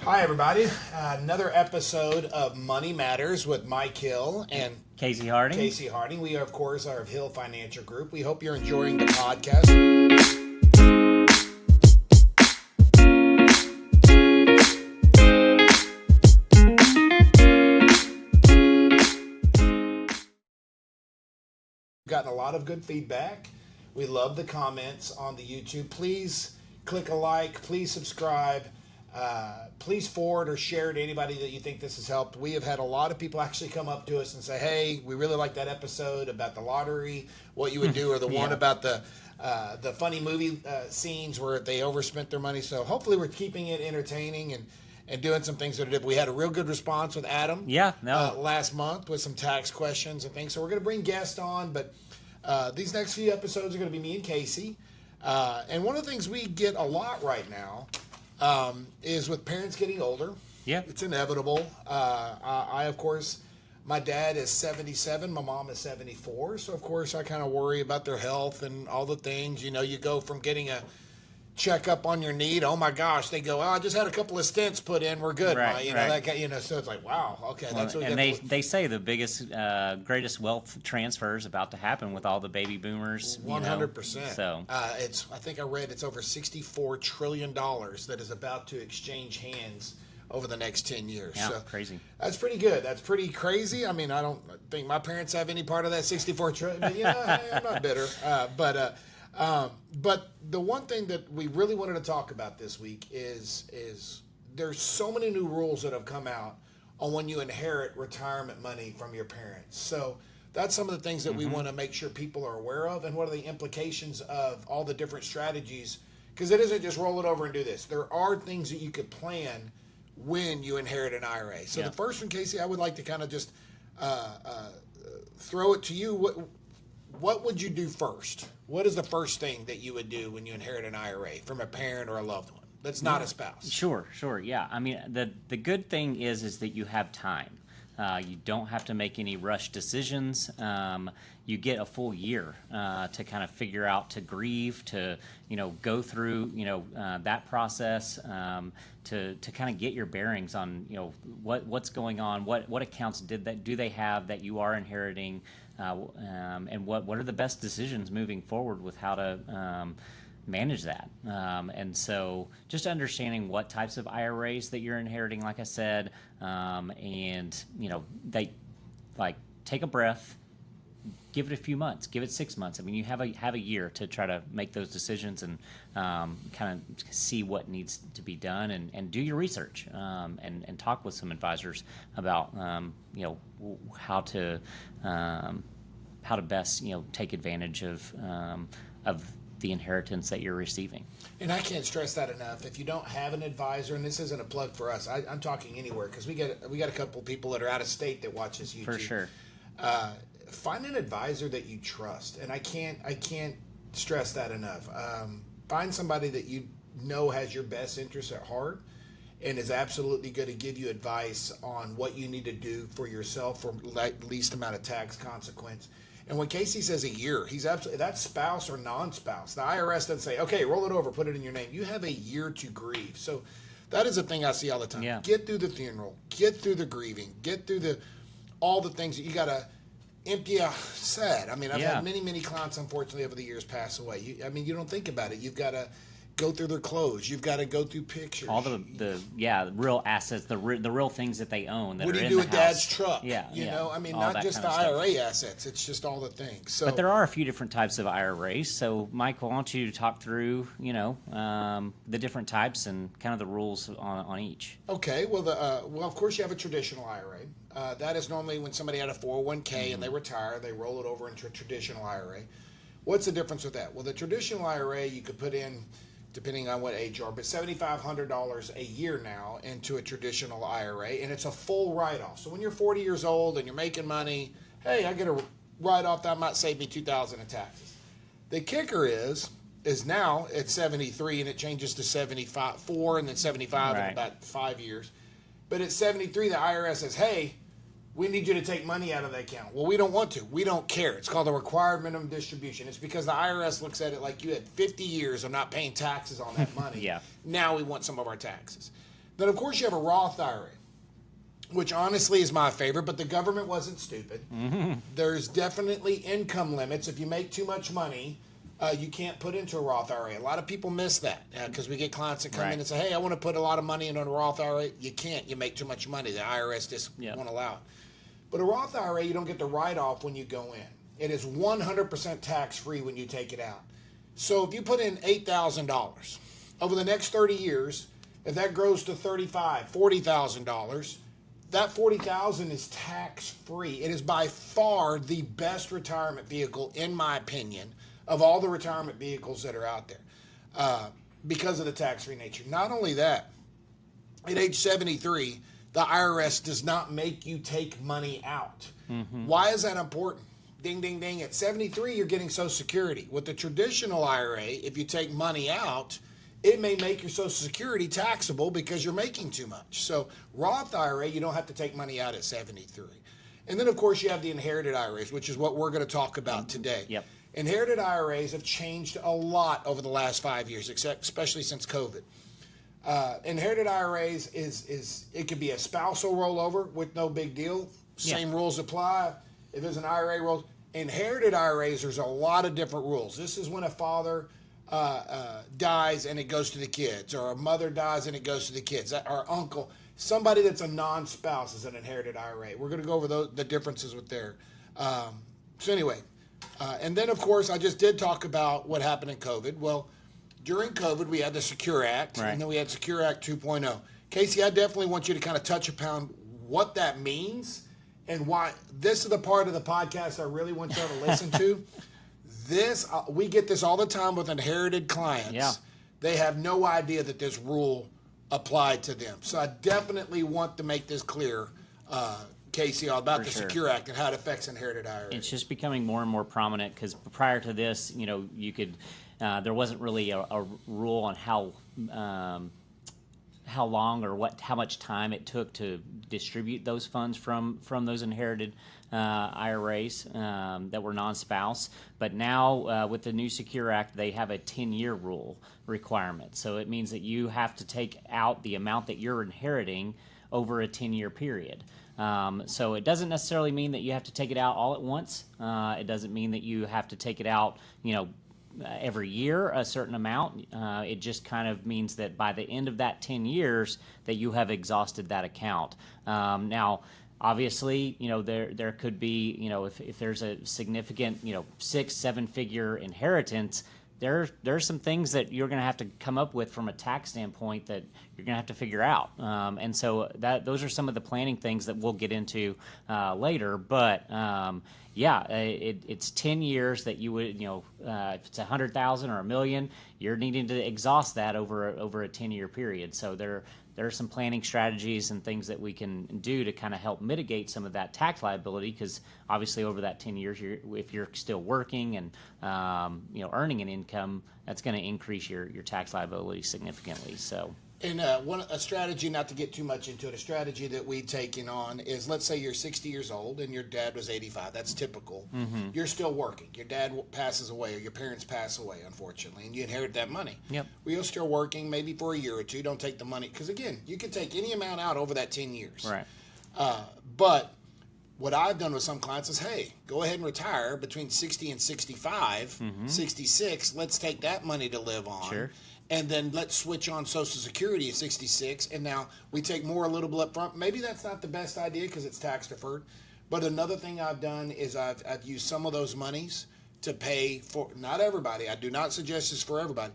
Hi, everybody. Another episode of Money Matters with Mike Hill and Casey Harding. Casey Harding. We, of course, are of Hill Financial Group. We hope you're enjoying the podcast. We've gotten a lot of good feedback. We love the comments on the YouTube. Please click a like. Please subscribe. Please forward or share to anybody that you think this has helped. We have had a lot of people actually come up to us and say, hey, we really like that episode about the lottery, what you would do, or the one about the funny movie scenes where they overspent their money. So hopefully we're keeping it entertaining and doing some things that are different. We had a real good response with Adam last month with some tax questions and things. So we're going to bring guests on, but these next few episodes are going to be me and Casey. And one of the things we get a lot right now is with parents getting older. Yeah. It's inevitable. I, of course, my dad is 77. My mom is 74. So, of course, I kind of worry about their health and all the things. You know, you go from getting a checkup on your knee to, oh, my gosh, they go, I just had a couple of stents put in. We're good. Right, That guy, so it's like, wow, okay. Well, that's what and they say the biggest, greatest wealth transfer is about to happen with all the baby boomers. 100%. So I think I read it's over $64 trillion that is about to exchange hands over the next 10 years. Yeah, so crazy. That's pretty good. That's pretty crazy. I mean, I don't think my parents have any part of that 64 trillion, but I'm not bitter. But the one thing that we really wanted to talk about this week is there's so many new rules that have come out on when you inherit retirement money from your parents. So that's some of the things that we want to make sure people are aware of, and what are the implications of all the different strategies, because it isn't just roll it over and do this. There are things that you could plan when you inherit an IRA. So the first one, Casey, I would like to kind of just throw it to you. What would you do first? What is the first thing that you would do when you inherit an IRA from a parent or a loved one that's not a spouse? Sure. Yeah. I mean, the good thing is that you have time. You don't have to make any rush decisions. You get a full year to kind of figure out, to grieve, to go through that process, to kind of get your bearings on what's going on, what accounts do they have that you are inheriting, and what are the best decisions moving forward with how to manage that. And so just understanding what types of IRAs that you're inheriting, like I said, and they take a breath, give it a few months, give it 6 months. I mean, you have a year to try to make those decisions and kind of see what needs to be done, and do your research, and talk with some advisors about how to best take advantage of the inheritance that you're receiving. And I can't stress that enough. If you don't have an advisor, and this isn't a plug for us, I'm talking anywhere, because we got a couple people that are out of state that watch this YouTube. For sure. Find an advisor that you trust, and I can't stress that enough. Find somebody that you know has your best interests at heart and is absolutely going to give you advice on what you need to do for yourself for least amount of tax consequence. And when Casey says a year, he's absolutely, that's spouse or non-spouse. The IRS doesn't say, okay, roll it over, put it in your name. You have a year to grieve. So that is a thing I see all the time. Yeah. Get through the funeral, get through the grieving, get through all the things that you got to empty a set. I mean, I've had many clients, unfortunately, over the years pass away. You don't think about it. You've got to go through their clothes. You've got to go through pictures. All the real assets, the real things that they own that what are do you in do the with house. Dad's truck? I mean, not just the IRA assets. It's just all the things. So, but there are a few different types of IRAs. So, Mike, why don't you talk through, the different types and kind of the rules on each? Okay. Well, of course, you have a traditional IRA. That is normally when somebody had a 401k and they retire, they roll it over into a traditional IRA. What's the difference with that? Well, the traditional IRA, you could put in, depending on what age you are, but $7,500 a year now into a traditional IRA, and it's a full write-off. So when you're 40 years old and you're making money, hey, I get a write-off that might save me $2,000 in taxes. The kicker is now it's 73 and it changes to 74 and then 75 in about 5 years. But at 73, the IRS says, hey, we need you to take money out of that account. Well, we don't want to. We don't care. It's called a required minimum distribution. It's because the IRS looks at it like you had 50 years of not paying taxes on that money. Yeah. Now we want some of our taxes. Then, of course, you have a Roth IRA, which honestly is my favorite, but the government wasn't stupid. There's definitely income limits. If you make too much money, you can't put into a Roth IRA. A lot of people miss that because we get clients that come in and say, hey, I want to put a lot of money into a Roth IRA. You can't. You make too much money. The IRS just won't allow it. But a Roth IRA, you don't get the write-off when you go in. It is 100% tax-free when you take it out. So if you put in $8,000, over the next 30 years, if that grows to $35,000, $40,000, that $40,000 is tax-free. It is by far the best retirement vehicle, in my opinion, of all the retirement vehicles that are out there because of the tax-free nature. Not only that, at age 73, the IRS does not make you take money out. Why is that important? Ding, ding, ding. At 73, you're getting Social Security. With the traditional IRA, if you take money out, it may make your Social Security taxable because you're making too much. So Roth IRA, you don't have to take money out at 73. And then, of course, you have the inherited IRAs, which is what we're going to talk about today. Yep. Inherited IRAs have changed a lot over the last 5 years, especially since COVID. Inherited IRAs it could be a spousal rollover with no big deal. Same rules apply. If there's an IRA roll, inherited IRAs, there's a lot of different rules. This is when a father dies and it goes to the kids, or a mother dies and it goes to the kids, or uncle. Somebody that's a non-spouse is an inherited IRA. We're going to go over the differences with there. So anyway, and then of course I just did talk about what happened in COVID. Well, during COVID we had the Secure Act, and then we had Secure Act 2.0. Casey, I definitely want you to kind of touch upon what that means and why. This is the part of the podcast I really want y'all to listen to. We get this all the time with inherited clients. Yeah. They have no idea that this rule applied to them. So I definitely want to make this clear, Casey, about the Secure Act and how it affects inherited IRAs. It's just becoming more and more prominent because prior to this, you could, there wasn't really a rule on how long or how much time it took to distribute those funds from those inherited IRAs that were non-spouse. But now with the new Secure Act, they have a 10-year rule requirement. So it means that you have to take out the amount that you're inheriting over a 10-year period. So it doesn't necessarily mean that you have to take it out all at once. It doesn't mean that you have to take it out, every year a certain amount. It just kind of means that by the end of that 10 years that you have exhausted that account. Now, obviously, there could be, if there's a significant, 6-7 figure inheritance, there's some things that you're going to have to come up with from a tax standpoint that you're going to have to figure out. And so those are some of the planning things that we'll get into later. But it's 10 years that you would, if it's 100,000 or $1 million, you're needing to exhaust that over a 10-year period. So there are some planning strategies and things that we can do to kind of help mitigate some of that tax liability, because obviously over that 10 years, if you're still working and earning an income, that's going to increase your tax liability significantly. So. And a strategy, not to get too much into it, a strategy that we've taken on is, let's say you're 60 years old and your dad was 85. That's typical. You're still working. Your dad passes away or your parents pass away, unfortunately, and you inherit that money. Yep. Well, you're still working maybe for a year or two. Don't take the money. Because, again, you can take any amount out over that 10 years. Right. But what I've done with some clients is, hey, go ahead and retire between 60 and 65, 66. Let's take that money to live on. Sure. And then let's switch on Social Security at 66, and now we take more a little bit up front. Maybe that's not the best idea because it's tax deferred. But another thing I've done is I've used some of those monies to pay for, not everybody, I do not suggest this for everybody,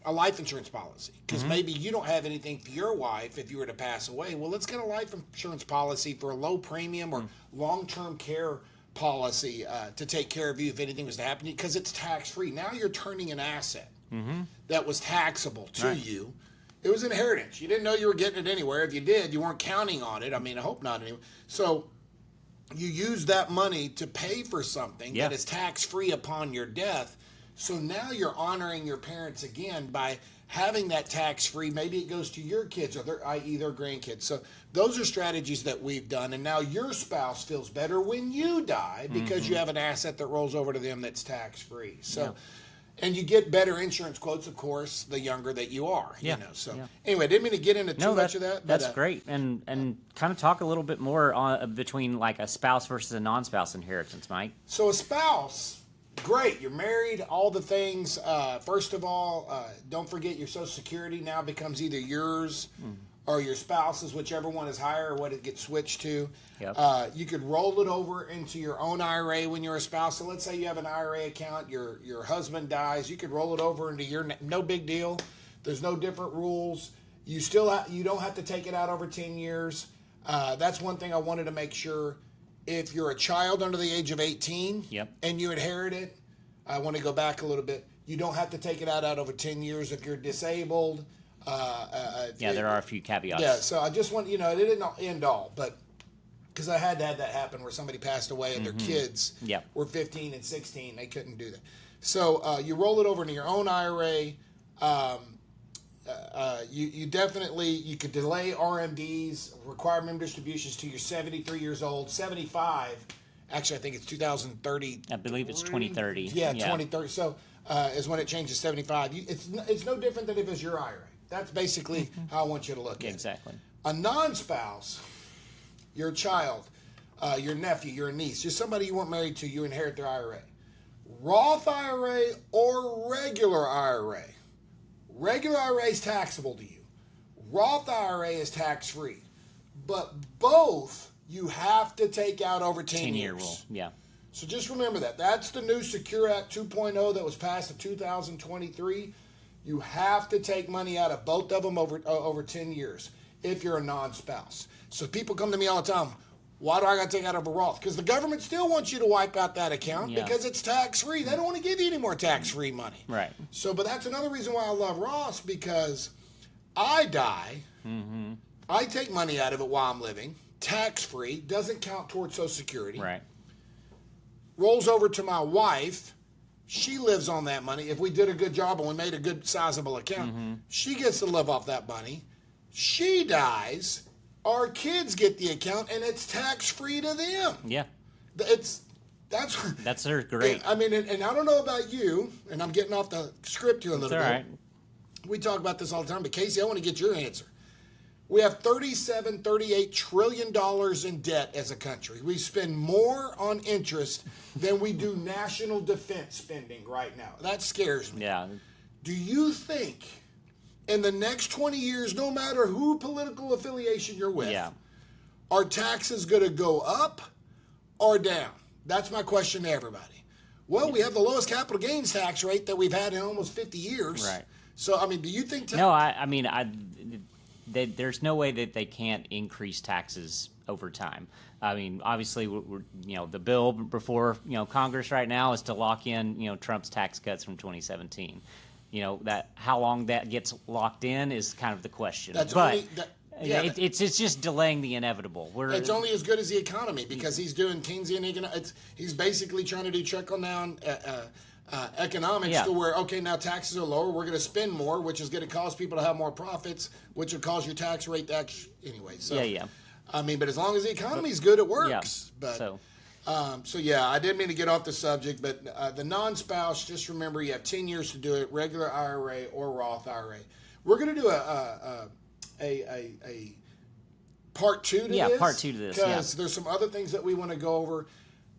a life insurance policy. Because maybe you don't have anything for your wife if you were to pass away. Well, let's get a life insurance policy for a low premium or long-term care policy to take care of you if anything was to happen to you, because it's tax-free. Now you're turning an asset that was taxable to you. It was inheritance. You didn't know you were getting it anywhere. If you did, you weren't counting on it. I mean, I hope not anyway. So you use that money to pay for something that is tax-free upon your death. So now you're honoring your parents again by having that tax-free. Maybe it goes to your kids, or i.e. their grandkids. So those are strategies that we've done. And now your spouse feels better when you die because you have an asset that rolls over to them that's tax-free. So And you get better insurance quotes, of course, the younger that you are. Yeah. You know. So Yeah. anyway, I didn't mean to get into too much of that. That's great. And kind of talk a little bit more on between like a spouse versus a non-spouse inheritance, Mike. So a spouse, great. You're married, all the things. First of all, don't forget your Social Security now becomes either yours or your spouse's, whichever one is higher or what it gets switched to. Yep. You could roll it over into your own IRA when you're a spouse. So let's say you have an IRA account, your husband dies, you could roll it over into your, no big deal. There's no different rules. You don't have to take it out over 10 years. That's one thing I wanted to make sure. If you're a child under the age of 18 Yep. and you inherit it, I want to go back a little bit. You don't have to take it out over 10 years if you're disabled. There are a few caveats. Yeah, so I just want, it didn't end all, but because I had to have that happen where somebody passed away and their kids Yep. were 15 and 16. They couldn't do that. So you roll it over into your own IRA. You definitely, you could delay RMDs, require minimum distributions to you're 73 years old, 75. Actually, I think it's 2030. I believe it's 2030. Yeah, 2030. So is when it changes 75. It's no different than if it's your IRA. That's basically how I want you to look at it. Exactly. A non-spouse, your child, your nephew, your niece, just somebody you weren't married to, you inherit their IRA. Roth IRA or regular IRA. Regular IRA is taxable to you. Roth IRA is tax-free. But both you have to take out over 10 years. 10-year rule, yeah. So just remember that. That's the new Secure Act 2.0 that was passed in 2023. You have to take money out of both of them over 10 years if you're a non-spouse. So people come to me all the time, why do I got to take out of a Roth? Because the government still wants you to wipe out that account because it's tax-free. They don't want to give you any more tax-free money. Right. So, but that's another reason why I love Roths, because I die, I take money out of it while I'm living, tax-free, doesn't count towards Social Security. Right. Rolls over to my wife. She lives on that money. If we did a good job and we made a good sizable account, she gets to live off that money. She dies. Our kids get the account, and it's tax-free to them. Yeah. That's great. I mean, and I don't know about you, and I'm getting off the script here a little bit. All right. We talk about this all the time, but Casey, I want to get your answer. We have $38 trillion in debt as a country. We spend more on interest than we do national defense spending right now. That scares me. Yeah. Do you think in the next 20 years, no matter who political affiliation you're with, are taxes going to go up or down? That's my question to everybody. Well, we have the lowest capital gains tax rate that we've had in almost 50 years. Right. So, I mean, do you think... No, I mean, there's no way that they can't increase taxes over time. I mean, obviously, the bill before Congress right now is to lock in Trump's tax cuts from 2017. That how long that gets locked in is kind of the question. It's just delaying the inevitable. It's only as good as the economy, because he's doing Keynesian economics. He's basically trying to do trickle down economics to where, okay, now taxes are lower, we're going to spend more, which is going to cause people to have more profits, which will cause your tax rate to actually, anyway. So, I mean, but as long as the economy's good, it works. But I didn't mean to get off the subject, but the non-spouse, just remember you have 10 years to do it, regular IRA or Roth IRA. We're going to do a part two to this. Yeah, part two to this, because there's some other things that we want to go over.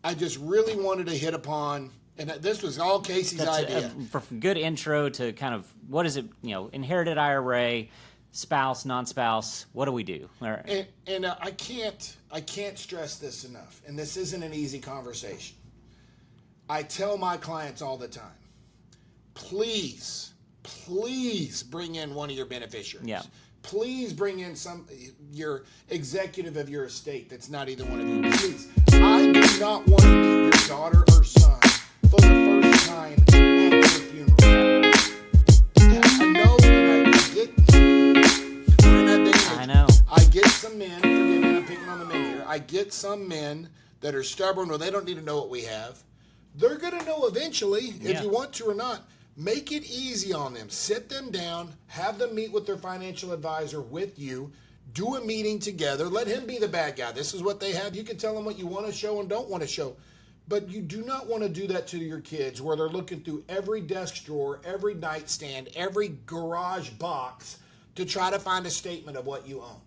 I just really wanted to hit upon, and this was all Casey's idea. For good intro to kind of, what is it, inherited IRA, spouse, non-spouse, what do we do? All right. And I can't stress this enough, and this isn't an easy conversation. I tell my clients all the time, please bring in one of your beneficiaries. Yeah. Please bring in your executive of your estate that's not either one of you. Please. I do not want to meet your daughter or son for the first time at your funeral. I know, and I get, we're in that day and age. I know. I get some men, forgive me, I'm picking on the men here. I get some men that are stubborn, or they don't need to know what we have. They're going to know eventually, if you want to or not. Make it easy on them. Sit them down. Have them meet with their financial advisor with you. Do a meeting together. Let him be the bad guy. This is what they have. You can tell them what you want to show and don't want to show. But you do not want to do that to your kids where they're looking through every desk drawer, every nightstand, every garage box to try to find a statement of what you own.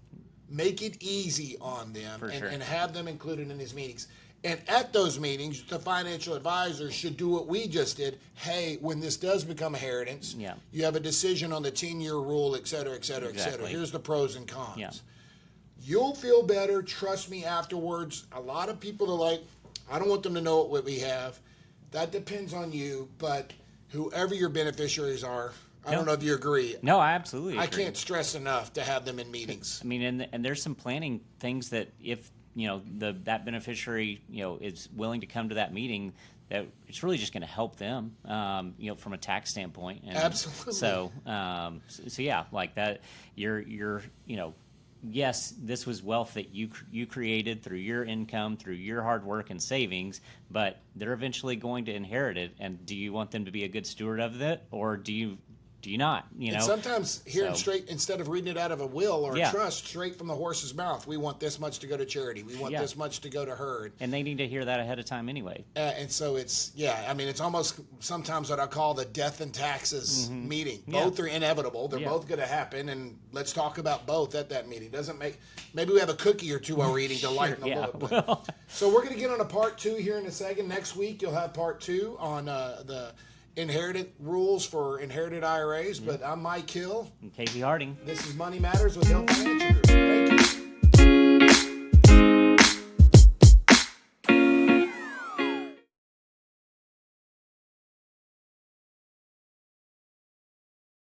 Make it easy on them and have them included in these meetings. And at those meetings, the financial advisors should do what we just did. Hey, when this does become a inheritance, you have a decision on the 10-year rule, et cetera, et cetera, et cetera. Here's the pros and cons. Yeah. You'll feel better. Trust me afterwards. A lot of people are like, I don't want them to know what we have. That depends on you, but whoever your beneficiaries are, I don't know if you agree. No, I absolutely agree. I can't stress enough to have them in meetings. I mean, and there's some planning things that if, that beneficiary, is willing to come to that meeting, that it's really just going to help them, from a tax standpoint. And absolutely. So yeah, like that, you're yes, this was wealth that you created through your income, through your hard work and savings, but they're eventually going to inherit it. And do you want them to be a good steward of it, or do you not? And sometimes hearing straight, instead of reading it out of a will or a trust, straight from the horse's mouth, we want this much to go to charity. We want this much to go to her. And they need to hear that ahead of time anyway. And so it's almost sometimes what I call the death and taxes meeting. Both are inevitable. They're both going to happen. And let's talk about both at that meeting. Maybe we have a cookie or two while we're eating to lighten the load. So we're going to get on a part 2 here in a second. Next week, you'll have part 2 on the inherited rules for inherited IRAs, but I'm Mike Hill. And Casey Harding. This is Money Matters with Hill Financial Group.